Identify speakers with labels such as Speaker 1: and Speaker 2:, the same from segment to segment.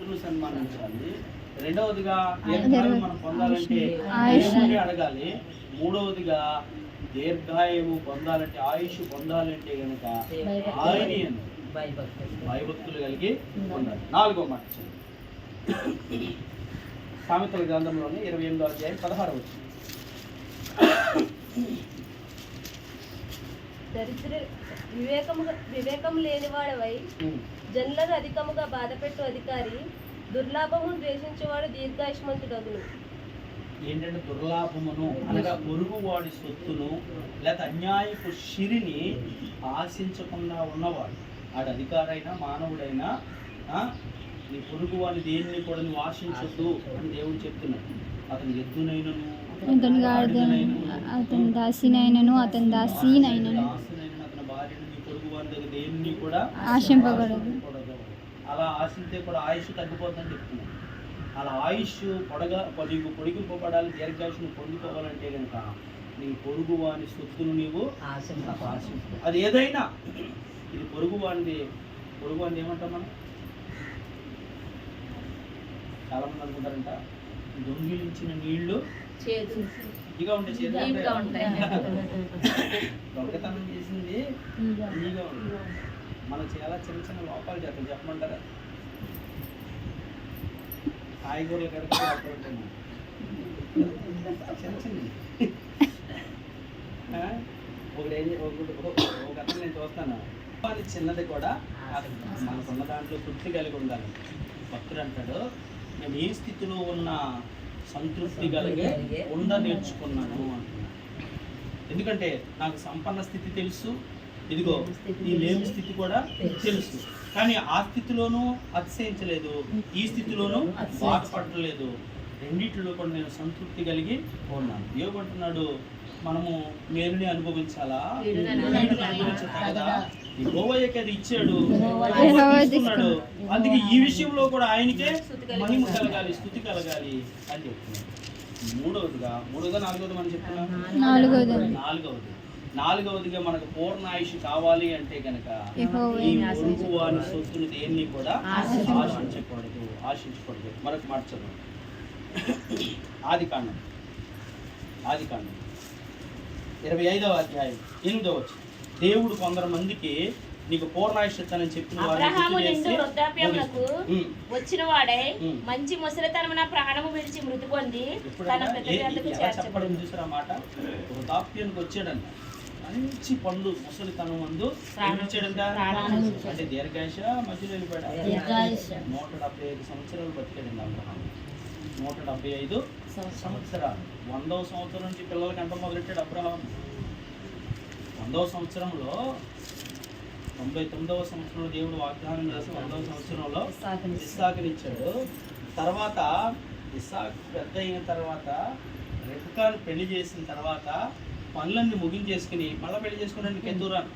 Speaker 1: తల్లిదండ్రులు సన్మానించాలి. రెండవదిగా దీర్ఘాయువు మనం పొందాలంటే దేవుణ్ణి అడగాలి. మూడవదిగా దీర్ఘాయువు పొందాలంటే, ఆయుష్ పొందాలంటే కనుక ఆయన భయభక్తులు కలిగి ఉండాలి. 4వ మాట సామెతల గ్రంథంలోని 28వ అధ్యాయం 16వ వచనం.
Speaker 2: వివేకం లేనివాడవై జనులను అధికముగా బాధపెట్టు అధికారి దుర్లాభమును ద్వేషించేవాడు దీర్ఘాయుష్మంతుడగును.
Speaker 1: ఏంటంటే దుర్లాభమును అనగా పొరుగువాడి సొత్తును లేదా అన్యాయపు శిరిని ఆశించకుండా ఉన్నవాడు, ఆడు అధికారైనా మానవుడైనా నీ పొరుగు వాడిని దేన్ని కూడా నువ్వు ఆశించొద్దు అని దేవుడు చెప్తున్నాడు. అతని ఎద్దునైనను
Speaker 3: అతని దాసినైనను అతని దాసినైనను
Speaker 1: అతని భార్యను నీ పొరుగు వాడి దగ్గర దేన్ని కూడా
Speaker 3: ఆశింపకూడదు.
Speaker 1: అలా ఆశిస్తే కూడా ఆయుష్ తగ్గిపోతుందని చెప్తున్నాడు. అలా ఆయుష్ నీకు పొడిగింపబడాలి, దీర్ఘాయుష్ను పొందుకోవాలంటే కనుక నీ పొరుగు వాని సొత్తును నీవు ఆశించు. అది ఏదైనా, ఇది పొరుగు వాడిని ఏమంటాం మనం? చాలా మంది అనుకుంటారంట దొంగిలించిన నీళ్లు ఇదిగా ఉంటాయి, దొంగతనం చేసింది ఇదిగా ఉంటుంది. మనం చాలా చిన్న చిన్న లోపాలు చేస్తాం, చెప్పమంటారా? కాయగూరలు కడితే చిన్న చిన్న ఒక అతను నేను చూస్తాను, అది చిన్నది కూడా మనకున్న దాంట్లో తృప్తి కలిగి ఉండాలి. భక్తుడు అంటాడు, నేను ఏ స్థితిలో ఉన్న సంతృప్తి కలిగి నేర్చుకున్నాను అంటున్నాను. ఎందుకంటే నాకు సంపన్న స్థితి తెలుసు, ఇదిగో ఈ లేని స్థితి కూడా తెలుసు. కానీ ఆ స్థితిలోనూ అతిశయించలేదు, ఈ స్థితిలోనూ బాధపడలేదు. రెండింటిలో కూడా నేను సంతృప్తి కలిగి ఉన్నాను. ఏమంటున్నాడు, మనము మేలుని అనుభవించాలా, యెహోవాయే అది ఇచ్చాడు, తీసుకున్నాడు. అందుకే ఈ విషయంలో కూడా ఆయనకే మహిమ కలగాలి, స్తుతి కలగాలి అని చెప్తున్నాడు. మూడవదిగా నాలుగవది మనం చెప్తున్నాం. నాలుగవదిగా మనకు పూర్ణ ఆయుష్ కావాలి అంటే కనుక ఈ పొరుగు వాని సొత్తును దేన్ని కూడా ఆశించకూడదు. మరొక మాట చదువు, ఆదికాండం 25వ అధ్యాయం 8వ వచనం. దేవుడు కొందరు మందికి నీకు పూర్ణాయుష్యని చెప్పిన
Speaker 4: వచ్చిన వాడే మంచి ముసలితనమున ప్రాణము విడిచి మృతి పొంది
Speaker 1: చెప్పడం చూసారా మాట. వృద్ధాప్యానికి వచ్చాడంట, మంచి పండు ముసలితనం మందు ఇచ్చాడంట. అంటే దీర్ఘాయుష మధ్యలో వెళ్ళిపోయాడు. 175 సంవత్సరాలు బతికాడండి అబ్రహాము. 175 సంవత్సరాలు. 100వ సంవత్సరం నుంచి పిల్లలకి అంట మొదలెట్టాడు అబ్రహాము. 100వ సంవత్సరంలో 99వ సంవత్సరంలో దేవుడు వాగ్దానం చేసి 100వ సంవత్సరంలో ఇస్సాకునిచ్చాడు. తర్వాత ఇస్సాకు పెద్ద అయిన తర్వాత రెబెకాను పెళ్లి చేసిన తర్వాత పనులన్నీ ముగించేసుకుని మళ్ళీ పెళ్లి చేసుకున్నాడు కెతూరాను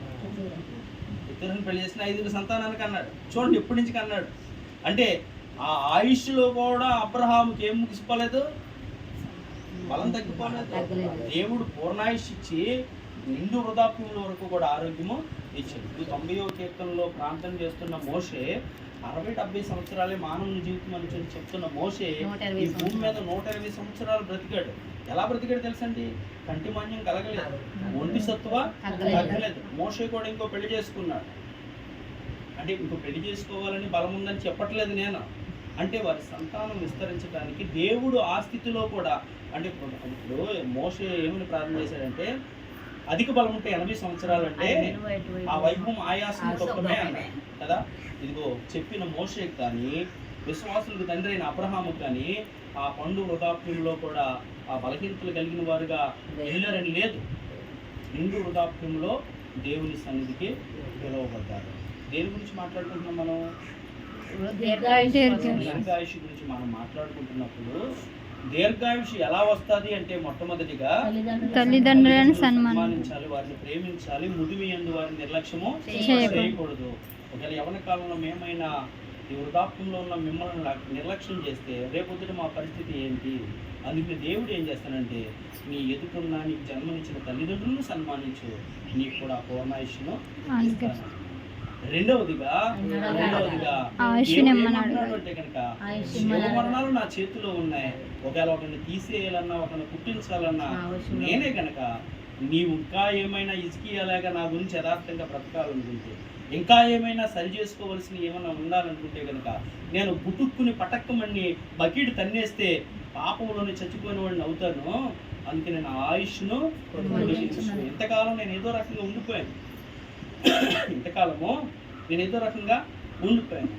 Speaker 1: పెళ్లి చేసిన 5 సంతానానికి అన్నాడు. చూడండి ఎప్పటి నుంచి కన్నాడు అంటే ఆ ఆయుష్లో కూడా అబ్రహాముకి ఏం ముగిసిపోలేదు, బలం తగ్గిపోలేదు. దేవుడు పూర్ణాయుష్ ఇచ్చి నిండు వృద్ధాప్యముల వరకు కూడా ఆరోగ్యము ఇచ్చాడు. 90వ కీర్తనలో ప్రార్థన చేస్తున్న మోషే 60-70 సంవత్సరాలే మానవుని జీవితం అని చెప్తున్న మోషే ఈ భూమి మీద 120 సంవత్సరాలు బ్రతికాడు. ఎలా బ్రతికాడు తెలుసండి? కంటి మాన్యం కలగలేదు, ఒంటి సత్తువ తగ్గలేదు. మోషే కూడా ఇంకో పెళ్లి చేసుకున్నాడు. అంటే ఇంకో పెళ్లి చేసుకోవాలని బలం ఉందని చెప్పట్లేదు నేను, అంటే వారి సంతానం విస్తరించడానికి దేవుడు ఆ స్థితిలో కూడా, అంటే ఇప్పుడు మోషే ఏమని ప్రార్థన చేశాడంటే అధిక బలం ఉంటే 80 సంవత్సరాలు అంటే ఆ వైభవం ఆయాసం తొక్కమే అన్నాడు కదా. ఇదిగో చెప్పిన మోషేకి కానీ విశ్వాసులకు తండ్రి అయిన అబ్రహాముకు కానీ ఆ పండు వృద్ధాప్యంలో కూడా ఆ బలహీనతలు కలిగిన వారుగా వెళ్ళారని లేదు. నిండు వృద్ధాప్యంలో దేవుని సన్నిధికి పిలువబడ్డారు. దేని గురించి మాట్లాడుకుంటున్నాం మనం? దీర్ఘాయుష్ గురించి మనం మాట్లాడుకుంటున్నప్పుడు దీర్ఘాయుష్ ఎలా వస్తుంది అంటే మొట్టమొదటిగా
Speaker 3: తల్లిదండ్రులను సన్మానించాలి,
Speaker 1: వారిని ప్రేమించాలి, ముదిమి యందు వారిని నిర్లక్ష్యము చేయకూడదు. ఒకవేళ యవ్వన కాలంలో మేమైనా ఈ వృద్ధాప్యంలో ఉన్న మిమ్మల్ని నిర్లక్ష్యం చేస్తే రేపొద్దుట మా పరిస్థితి ఏంటి? అందుకని దేవుడు ఏం చేస్తానంటే నీ ఎదుటిన్న నీకు జన్మనిచ్చిన తల్లిదండ్రులను సన్మానించు, నీకు కూడా పూర్ణాయుష్ను ఇస్తాను. రెండవదిగా
Speaker 3: ఆయుష్ని
Speaker 1: దేవుడు
Speaker 3: ఇమ్మన్నాడు.
Speaker 1: ఏమంటున్నాడు అంటే కనుక జీవ మరణాలు నా చేతిలో ఉన్నాయి. ఒకవేళ ఒకరిని తీసేయాలన్నా ఒకరిని పుట్టించాలన్నా నేనే కనుక నీవు ఇంకా ఏమైనా ఇసుకియలాగా నా గురించి యథార్థంగా బ్రతకాలనుకుంటే, ఇంకా ఏమైనా సరి చేసుకోవలసిన ఏమైనా ఉండాలనుకుంటే కనుక నేను పుట్టుక్కుని పటక్కమని బకెట్ తన్నేస్తే పాపంలోనే చచ్చిపోయిన వాడిని అవుతాను. అందుకే నేను ఆయుష్ను పొడిగించుకున్నాను. ఇంతకాలం నేను ఏదో రకంగా ఉండిపోయాను, ఇంతకాలము నేను ఏదో రకంగా ఉండిపోయాను.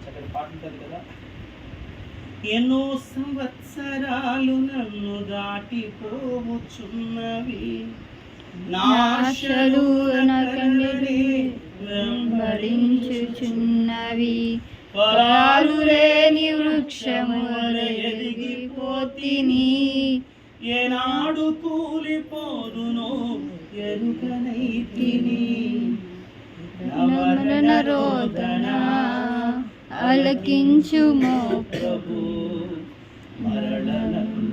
Speaker 1: చక్కటి పాట ఉంటుంది కదా, ఎన్నో సంవత్సరాలు నన్ను దాటిపోవచ్చున్నవి,
Speaker 3: నాశలు నకన్నడి వెంబడించుచున్నవి, ఫలాలు లేని వృక్షములే ఎదిగిపోతిని,
Speaker 1: ఏనాడు కూలిపోదునో ఎరుకనైతిని,
Speaker 3: మరణ రోదన అలకించుమో
Speaker 1: ప్రభు, మరణము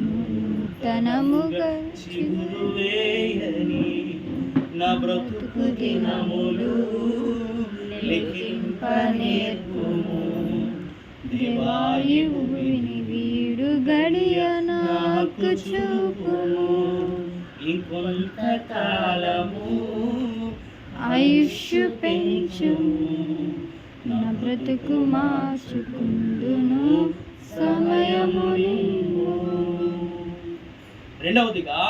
Speaker 3: తనముగా
Speaker 1: చిగురు వేయని నా బ్రతుకు దినములు లెక్కింపనేర్పుము,
Speaker 3: దేవాయువుని వీడు గడియ నాకు చూపుము,
Speaker 1: ఇంకొంతకాలము
Speaker 3: ఆయుష్ పెంచుము, నా బ్రతుకు మార్చుకుందును సమయము నిమ్ము.
Speaker 1: రెండవదిగా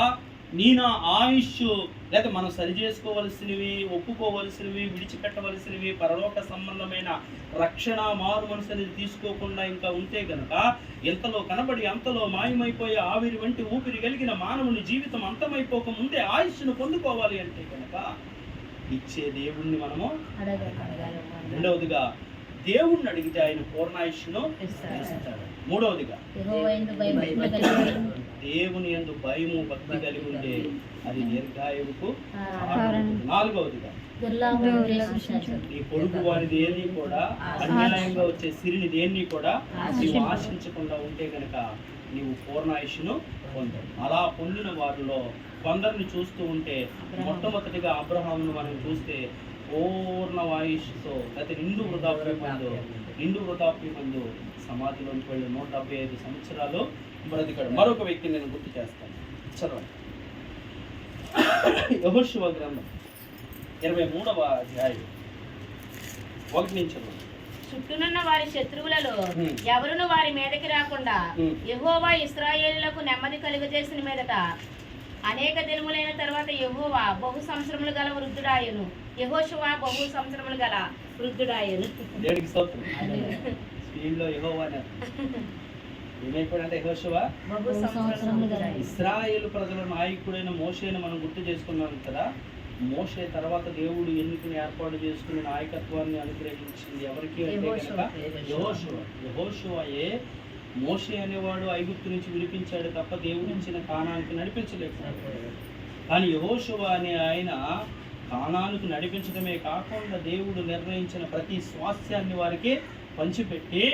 Speaker 1: నీ నా ఆయుష్ లేక మనం సరి చేసుకోవలసినవి, ఒప్పుకోవలసినవి, విడిచిపెట్టవలసినవి, పరలోక సంబంధమైన రక్షణ మారు మనసు అనేది తీసుకోకుండా ఇంకా ఉంటే గనక ఎంతలో కనబడి అంతలో మాయమైపోయే ఆవిరి వంటి ఊపిరి కలిగిన మానవుని జీవితం అంతమైపోక ముందే ఆయుష్ను పొందుకోవాలి అంటే కనుక ఇచ్చే దేవుణ్ణి మనము రెండవదిగా దేవుణ్ణి అడిగితే ఆయన పూర్ణాయుష్ను ఇస్తాడు. మూడవదిగా దేవుని యందు భయము భక్తి కలిగి ఉంటే అది దీర్ఘాయువుకు కారణం. నాలుగవదిగా నీ పొరుగు వారిది ఏది కూడా అన్యాయంగా వచ్చే సిరిని దేన్ని కూడా నీవు ఆశించకుండా ఉంటే కనుక నీవు పూర్ణాయుష్ను పొందావు. అలా పొందిన వారిలో కొందరిని చూస్తూ ఉంటే మొట్టమొదటిగా అబ్రహామును మనం చూస్తే పూర్ణ ఆయుష్తో లేకపోతే నిండు వృద్ధాప్యమందు సమాధిలోకి వెళ్ళి 175 సంవత్సరాలు బ్రతికాడు. మరొక వ్యక్తిని నేను గుర్తు చేస్తాను, చదవండి. యెహోషువ గ్రంథం 23వ అధ్యాయం 1 నుంచి చదవండి.
Speaker 4: చుట్టూనున్న వారి శత్రువులలో ఎవరును వారి మీదకి రాకుండా యెహోవా ఇశ్రాయేలులకు నెమ్మది కలుగజేసిన మీదట అనేక దినములైన తర్వాత యెహోవా బహు సంవత్సరములు గల వృద్ధుడాయను. యెహోషువ బహు సంవత్సరములు గల వృద్ధుడాయను.
Speaker 1: దేవుడికి స్తోత్రం. స్పీడ్లో యెహోవా ఏమైపోయాడంటే యెహోషువ
Speaker 4: బహు సంవత్సరములు గల
Speaker 1: ఇశ్రాయేలు ప్రజల నాయకుడైన మోషేను మనం గుర్తు చేసుకున్నాం కదా. మోషే తర్వాత దేవుడు ఎన్నికని ఏర్పాటు చేసుకుని నాయకత్వాన్ని అనుగ్రహించింది ఎవరికి అంటే కనుక యెహోషువయే. మోషే అనేవాడు ఐగుప్తు నుంచి విడిపించాడు తప్ప దేవుడు ఇచ్చిన కానానికి నడిపించలేకపోయాడు. కానీ యెహోషువ అనే ఆయన కానానికి నడిపించడమే కాకుండా దేవుడు నిర్ణయించిన ప్రతి స్వాస్థ్యాన్ని వారికి పంచిపెట్టి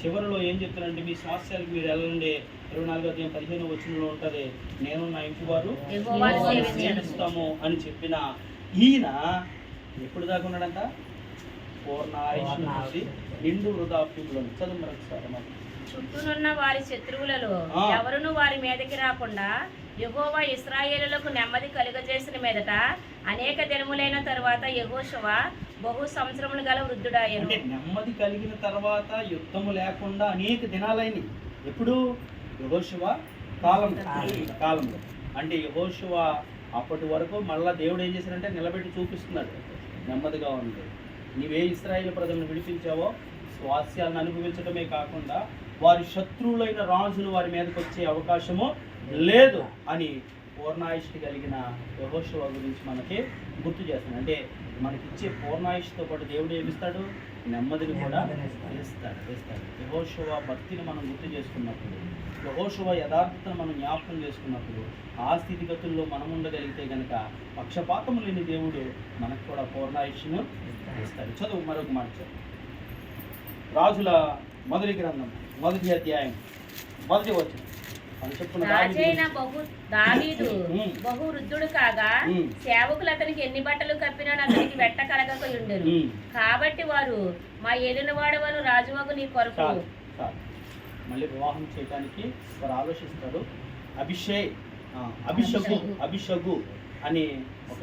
Speaker 1: చివరిలో ఏం చెప్తారంటే మీ స్వాస్థ్యాలకు మీరు వెళ్ళండి. 24వ అధ్యాయం 15వ వచనంలో ఉంటుంది, నేను నా ఇంటి వారు సేవిస్తాము అని చెప్పిన ఈయన ఎప్పుడు దాకా ఉన్నాడంట? పూర్ణ ఆయుష్ నుంచి నిండు వృద్ధాప్యంలో. చదువు మరొకసారి.
Speaker 4: చుట్టూనున్న వారి శత్రువులలో ఎవరును వారి మీదకి రాకుండా యెహోవా ఇశ్రాయేలులకు నెమ్మది కలుగజేసిన మీదట అనేక దినములైన తర్వాత యెహోషువ బహు సంవత్సరములు గల వృద్ధుడాయను.
Speaker 1: అంటే నెమ్మది కలిగిన తర్వాత యుద్ధము లేకుండా అనేక దినాలైనవి. ఎప్పుడు? యెహోషువ కాలంలో. అంటే యెహోషువ అప్పటి వరకు మళ్ళా దేవుడు ఏం చేశాడంటే నిలబెట్టి చూపిస్తున్నాడు, నెమ్మదిగా ఉంది. నీవే ఇశ్రాయేలు ప్రజలను విడిపించావో స్వాస్యాలను అనుభవించడమే కాకుండా వారి శత్రువులైన రాజులు వారి మీదకి వచ్చే అవకాశము లేదు అని పూర్ణాయుష్టి కలిగిన యెహోషువ గురించి మనకి గుర్తు చేస్తాడు. అంటే మనకిచ్చే పూర్ణాయుష్తో పాటు దేవుడు ఏమిస్తాడు? నెమ్మదిని కూడా వేస్తాడు. యెహోషువ భక్తిని మనం గుర్తు చేసుకున్నప్పుడు, యెహోషువ యథార్థతను మనం జ్ఞాపకం చేసుకున్నప్పుడు, ఆ స్థితిగతుల్లో మనం ఉండగలిగితే కనుక పక్షపాతము లేని దేవుడు మనకు కూడా పూర్ణాయుష్ను ఇస్తాడు. చదువు మరొక మాట. రాజుల మొదటి గ్రంథం 1వ అధ్యాయం 1వ వచనం. చెప్పుకున్న
Speaker 4: రాజైన దావీదు
Speaker 1: ఉమ్.
Speaker 4: బహు వృద్ధుడు కాగా
Speaker 1: ఉమ్.
Speaker 4: సేవకులు అతనికి ఎన్ని బట్టలు కప్పినా అతనికి వెట్ట కలగకపోయుండెను.
Speaker 1: ఉమ్.
Speaker 4: కాబట్టి వారు మా ఏలినవాడవను రాజువగు నీ కొరకు
Speaker 1: చాలు చాలు. మళ్ళీ వివాహం చేయడానికి వారు ఆలోచిస్తారు. అభిషగు అని ఒక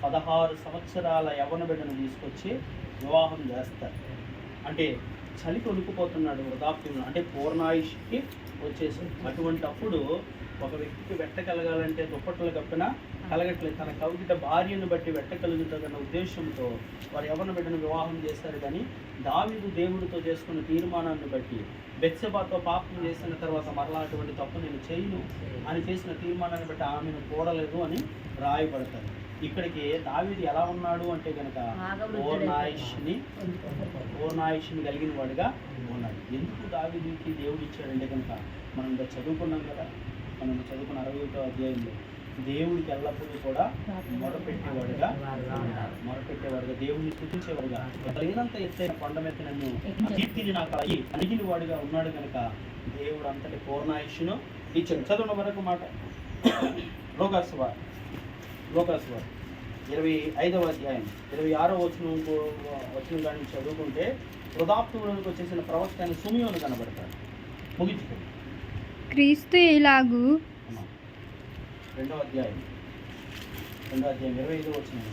Speaker 1: 16 సంవత్సరాల యవ్వన బిడ్డను తీసుకొచ్చి వివాహం చేస్తారు. అంటే చలికి వణుకుపోతున్నాడు వృద్ధాప్యంలో, అంటే పూర్ణాయుష్కి వచ్చేసి. అటువంటి అప్పుడు ఒక వ్యక్తికి వెట్ట కలగాలంటే దుప్పట్లు కప్పినా కలగట్లేదు. తన కవిత భార్యను బట్టి వెట్ట కలుగుతుందన్న ఉద్దేశంతో వారు యవ్వన బిడ్డను వివాహం చేశారు. కానీ దావీదు దేవుడితో చేసుకున్న తీర్మానాన్ని బట్టి బెత్షెబాతో పాపం చేసిన తర్వాత మరలా అటువంటి తప్పు నేను చేయను అని చేసిన తీర్మానాన్ని బట్టి ఆమెను కూడలేదు అని రాయబడతారు. ఇక్కడికి దావీదు ఎలా ఉన్నాడు అంటే కనుక పూర్ణాయుష్ని కలిగిన వాడుగా ఉన్నాడు. ఎందుకు దావీదుకి దేవుడు ఇచ్చాడంటే కనుక మనం ఇంకా చదువుకున్నాం కదా, మనం చదువుకున్న 61వ అధ్యాయంలో దేవుడికి ఎల్లప్పుడూ కూడా మొరపెట్టేవాడుగా దేవుడిని స్తుతించేవాడుగా కలిగినంత ఎత్తైన కొండ మీద నన్ను కీర్తిని నాకు అడిగిన వాడుగా ఉన్నాడు కనుక దేవుడు అంతటి పూర్ణాయుష్ను ఇచ్చాడు. చదువున్న వరకు మాట లోకాసు 25వ అధ్యాయం 26వ వచనం కానీ చదువుకుంటే వృద్ధాప్యంలోకి వచ్చేసిన ప్రవక్త అయిన సుమియోను కనబడతాడు. ముగించుకోండి.
Speaker 3: క్రీస్తు ఇలాగు
Speaker 1: 2వ అధ్యాయం 25వ వచనం.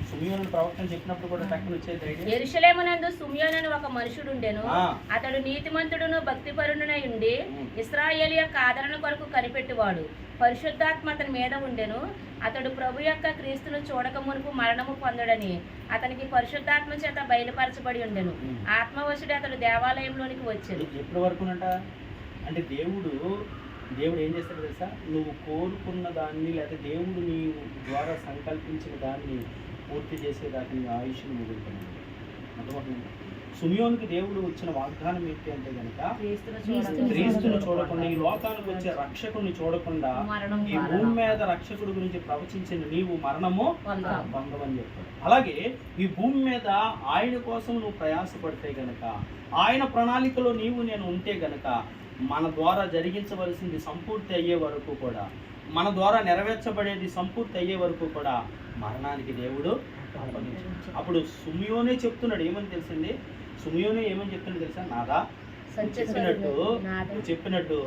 Speaker 1: సుమియోను ప్రవక్తను చెప్పినప్పుడు కూడా టక్కున వచ్చేది ఐడియా.
Speaker 4: యెరూషలేమునందు సుమియోను ఒక మనుషుడుండెను.
Speaker 1: ఆ.
Speaker 4: అతడు నీతిమంతుడును భక్తిపరుడునై ఉండి ఇశ్రాయేలు యొక్క ఆదరణ కొరకు కనిపెట్టువాడు. పరిశుద్ధాత్మ అతని మీద ఉండెను. అతడు ప్రభు యొక్క క్రీస్తును చూడక మునుపు మరణము పొందడని అతనికి పరిశుద్ధాత్మ చేత బయలుపరచబడి ఉండెను. ఆత్మవశుడు అతడు దేవాలయంలోనికి వచ్చాడు.
Speaker 1: ఎప్పటి వరకునంట అంటే దేవుడు ఏం చేస్తాడు తెలుసా? నువ్వు కోరుకున్న దాన్ని లేదా దేవుడు నీ ద్వారా సంకల్పించిన దాన్ని పూర్తి చేసేదాకా నీ ఆయుష్ను ముగులుతున్నాడు. అర్థమవుతుంది. సుమియోనికి దేవుడు వచ్చిన వాగ్దానం ఏంటి అంటే కనుక క్రీస్తును చూడకుండా, ఈ లోకానికి వచ్చే రక్షకుడిని చూడకుండా ఈ భూమి మీద రక్షకుడి గురించి ప్రవచించిన నీవు మరణము పొందవని చెప్పాడు. అలాగే ఈ భూమి మీద ఆయన కోసం నువ్వు ప్రయాసపడితే గనక, ఆయన ప్రణాళికలో నేను ఉంటే గనక మన ద్వారా జరిగించవలసింది సంపూర్తి అయ్యే వరకు కూడా, మన ద్వారా నెరవేర్చబడేది సంపూర్తి అయ్యే వరకు కూడా మరణానికి దేవుడు అప్పుడు సుమియోనే చెప్తున్నాడు. ఏమని తెలిసింది? సుమియోనే ఏమని చెప్తున్నాడు తెలుసా? నాదా చెప్పినట్టు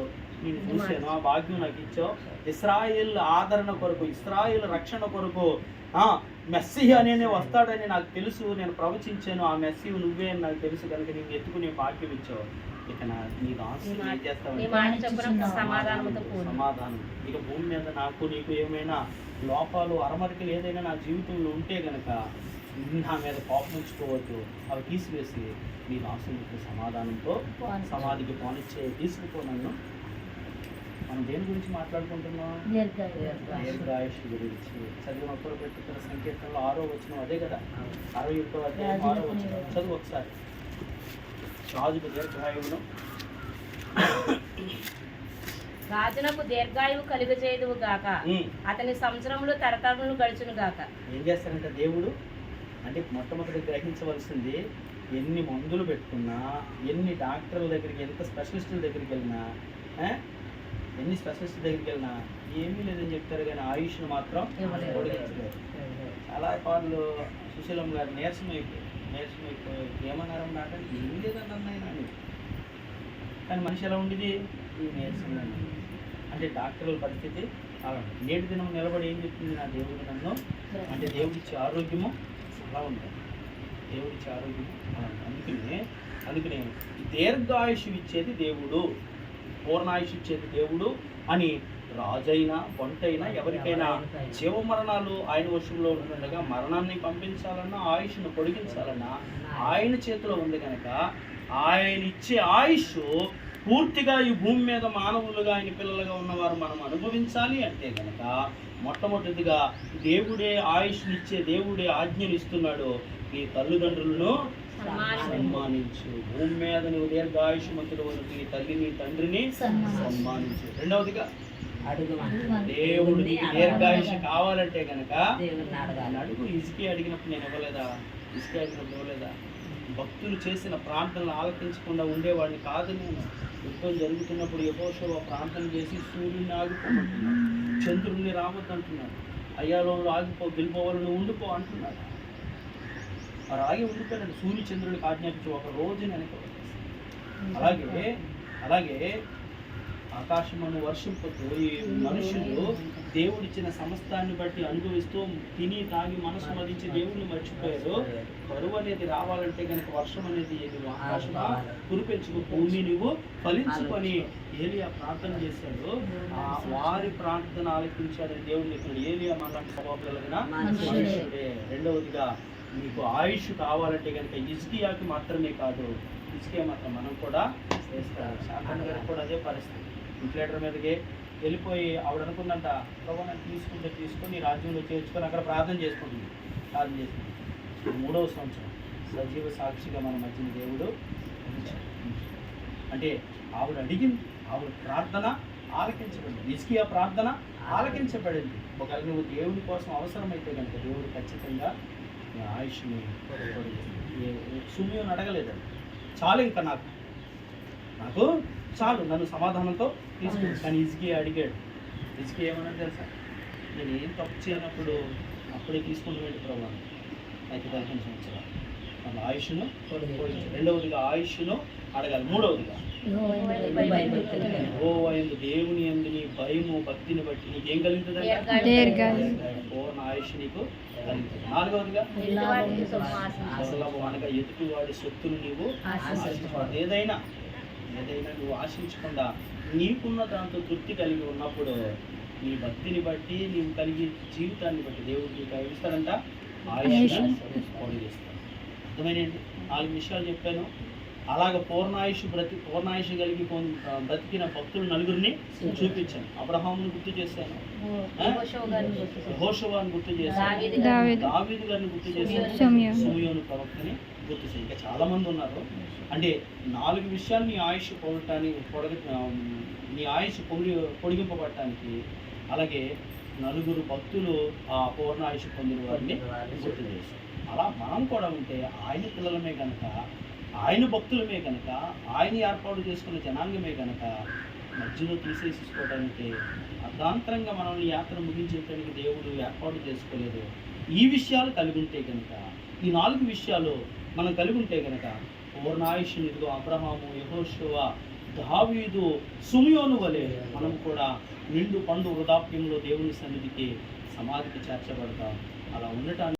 Speaker 1: నేను చూశాను, ఆ భాగ్యం నాకు ఇచ్చావు. ఇశ్రాయేల్ ఆదరణ కొరకు, ఇశ్రాయేల్ రక్షణ కొరకు మెస్సీ అనే వస్తాడని నాకు తెలుసు, నేను ప్రవచించాను. ఆ మెస్సీ నువ్వే అని నాకు తెలుసు కనుక నీవు ఎత్తుకునే భాగ్యం ఇచ్చావు. ఇక నీకు ఆశ చేస్తావు సమాధానం. ఇక భూమి మీద నాకు నీకు ఏమైనా లోపాలు అరమరికలు ఏదైనా నా జీవితంలో ఉంటే గనక నా మీద కోపం ఉంచుకోవద్దు, అవి తీసివేసి నీ ఆశలకు సమాధానంతో సమాధికి పోనిచ్చే తీసుకుపో నన్ను. మనం దేని గురించి మాట్లాడుకుంటున్నాం? దీర్ఘాయుష్ గురించి. చదివినప్పుడు పెట్టుకున్న సంకీర్తనలో 6వ వచనం అదే కదా, 61వ అధ్యాయం 6వ వచనం చదువు ఒకసారి. రాజుకు దీర్ఘాయువును
Speaker 4: రాజునకు దీర్ఘాయువు కలుగజేయుదువు గాక, అతని సంవత్సరములు తరతరములు గడుచును గాక.
Speaker 1: ఏం చేస్తారంటే దేవుడు అంటే మొట్టమొదటి గ్రహించవలసింది, ఎన్ని మందులు పెట్టుకున్నా, ఎన్ని డాక్టర్ల దగ్గరికి, ఎంత స్పెషలిస్టుల దగ్గరికి వెళ్ళినా, ఎన్ని స్పెషలిస్టుల దగ్గరికి వెళ్ళినా ఏమీ లేదని చెప్తారు కానీ ఆయుష్ను మాత్రం పొడిగించలేదు. చాలా పార్లు సుశీలం గారు నీరసమైపోయి ఏమన్నారు అంటే ఏమీ లేదని అన్నాయి. కానీ మనిషి ఎలా ఉండేది? ఈ నీరసంగా. అంటే డాక్టర్ల పరిస్థితి అలా. నేటి దినం నిలబడి ఏం చెప్తుంది? నా దేవుడు నన్ను అంటే దేవుడిచ్చే ఆరోగ్యము అలా ఉంటుంది. దేవుడిచ్చే ఆరోగ్యము అలా ఉంటుంది. అందుకనే దీర్ఘాయుష్ ఇచ్చేది దేవుడు, పూర్ణాయుష్ ఇచ్చేది దేవుడు అని రాజైనా వంటైనా ఎవరికైనా జీవమరణాలు ఆయన వశంలో ఉండగా మరణాన్ని పంపించాలన్నా ఆయుష్ను పొడిగించాలన్నా ఆయన చేతిలో ఉంది కనుక ఆయన ఇచ్చే ఆయుష్ పూర్తిగా ఈ భూమి మీద మానవులుగా ఆయన పిల్లలుగా ఉన్నవారు మనం అనుభవించాలి అంటే కనుక మొట్టమొదటిగా దేవుడే ఆయుష్నిచ్చే, దేవుడే ఆజ్ఞలు ఇస్తున్నాడు. నీ తల్లిదండ్రులను సన్మానించు. భూమి మీద నువ్వు దీర్ఘాయుష్మంతుడు వరకు నీ తల్లిని తండ్రిని సన్మానించు. రెండవదిగా దేవుడు నీకు దీర్ఘాయుష్ కావాలంటే కనుక అడుగు. ఇసుకే అడిగినప్పుడు నేను ఇవ్వలేదా? ఇసుకే అడిగినప్పుడు ఇవ్వలేదా? భక్తులు చేసిన ప్రార్థనలు ఆలకించకుండా ఉండేవాడిని కాదు నేను. యుద్ధం జరుగుతున్నప్పుడు యెహోషువ ప్రార్థన చేసి సూర్యుడిని ఆగిపోమంటున్నాడు, చంద్రుడిని రావద్దంటున్నాడు, అయ్యాలో ఆగిపో, గెలిపోవాలి, నువ్వు ఉండిపో అంటున్నాడు. మరి ఆగి ఉండిపోయినాడు. సూర్య చంద్రుడికి ఆజ్ఞాపించి ఒక రోజు వెనక అలాగే ఆకాశమును వర్షింపతో ఈ మనుషులు దేవుడిచ్చిన సమస్తాన్ని బట్టి అనుభవిస్తూ తిని తాగి మనసు మదించి దేవుడిని మర్చిపోయారు. కరువు అనేది రావాలంటే కనుక వర్షం అనేది ఆకాశమా కురిపెంచుకు భూమి నువ్వు ఫలించుకొని ఏలియా ప్రార్థన చేశాడు. వారి ప్రార్థన ఆలకించాడని దేవుడిని ఇక్కడ ఏలియా మనలాంటి స్వభావం కలిగిన మనుషుడే. రెండవదిగా మీకు ఆయుష్ కావాలంటే కనుక హిజ్కియాకి మాత్రమే కాదు, హిజ్కియా మాత్రం మనం కూడా చేస్తారు. శాంతన్ గారికి కూడా అదే పరిస్థితి. ఇంప్లేటర్ మీదకి వెళ్ళిపోయి ఆవిడ అనుకుందంట, ప్రభు నన్ను తీసుకొని రాజ్యంలో చేర్చుకొని అక్కడ ప్రార్థన చేసుకుంటుంది. మూడవ సంవత్సరం సజీవ సాక్షిగా మన మధ్యన దేవుడు అంటే ఆవిడ అడిగింది, ఆవిడ ప్రార్థన ఆలకించబడింది. హిజ్కియా ప్రార్థన ఆలకించబడింది. ఒకవేళ నువ్వు దేవుని కోసం అవసరమైతే కనుక దేవుడు ఖచ్చితంగా నీ ఆయుష్ని సుమియోని అడగలేదండి, చాలు ఇంకా నాకు చాలు, నన్ను సమాధానంతో తీసుకుంది. కానీ హిజ్కియా అడిగాడు. హిజ్కియా ఏమన్నా తెలుసా, నేను ఏం తప్పు చేయనప్పుడు అప్పుడే తీసుకుంటున్నాడు ప్రభు, అయితే 15 సంవత్సరాలు మన ఆయుష్ను. రెండవదిగా ఆయుష్ను అడగాలి. మూడవదిగా యెహోవాయందు దేవుని యందు నీ భయము భక్తిని బట్టి నీకేం కలుగుతుంది? పూర్ణ ఆయుష్ నీకు కలుగుతుంది. నాలుగవదిగా అనగా ఎదుటివాడి సొత్తును నీవు ఆశించకూడదు. ఏదైనా నువ్వు ఆశించకుండా నీకున్న దాంతో తృప్తి కలిగి ఉన్నప్పుడు నీ భక్తిని బట్టి నీవు కలిగి జీవితాన్ని బట్టి దేవుడు నీకు ఇస్తాడంట, ఆయుష్ పొడిగిస్తాడు. అర్థమైనండి? 4 విషయాలు చెప్పాను. అలాగ పూర్ణాయుష్ కలిగి బ్రతికిన భక్తులు 4గురిని చూపించాను. అబ్రహామును గుర్తు చేశాను, యెహోషువను గుర్తు చేశాను, దావీదు గారిని గుర్తు చేశాను, షిమ్యోను ప్రవక్తని గుర్తు చేశాను. ఇంకా చాలా మంది ఉన్నారు. అంటే 4 విషయాలు నీ ఆయుష్ నీ ఆయుష్ పొడిగింపబడటానికి, అలాగే 4 భక్తులు ఆ పూర్ణ ఆయుష్ పొందిన వారిని గుర్తు చేశారు. అలా మనం కూడా ఉంటే ఆయన పిల్లలమే కనుక, ఆయన భక్తులమే కనుక, ఆయన ఏర్పాటు చేసుకున్న జనాంగమే కనుక మధ్యలో తీసేసుకోవడానికి అర్ధాంతరంగా మనల్ని యాత్ర ముగించేయడానికి దేవుడు ఏర్పాటు చేసుకోలేదు. ఈ విషయాలు కలిగి ఉంటే కనుక, ఈ 4 విషయాలు మనం కలిగి ఉంటే కనుక పూర్ణాయుష్ ఇదిగో అబ్రహాము, యెహోషువ, దావీదు, షిమ్యోను వలె మనం కూడా నిండు పండు వృద్ధాప్యంలో దేవుని సన్నిధికి సమాధికి చేర్చబడతాం. అలా ఉండటానికి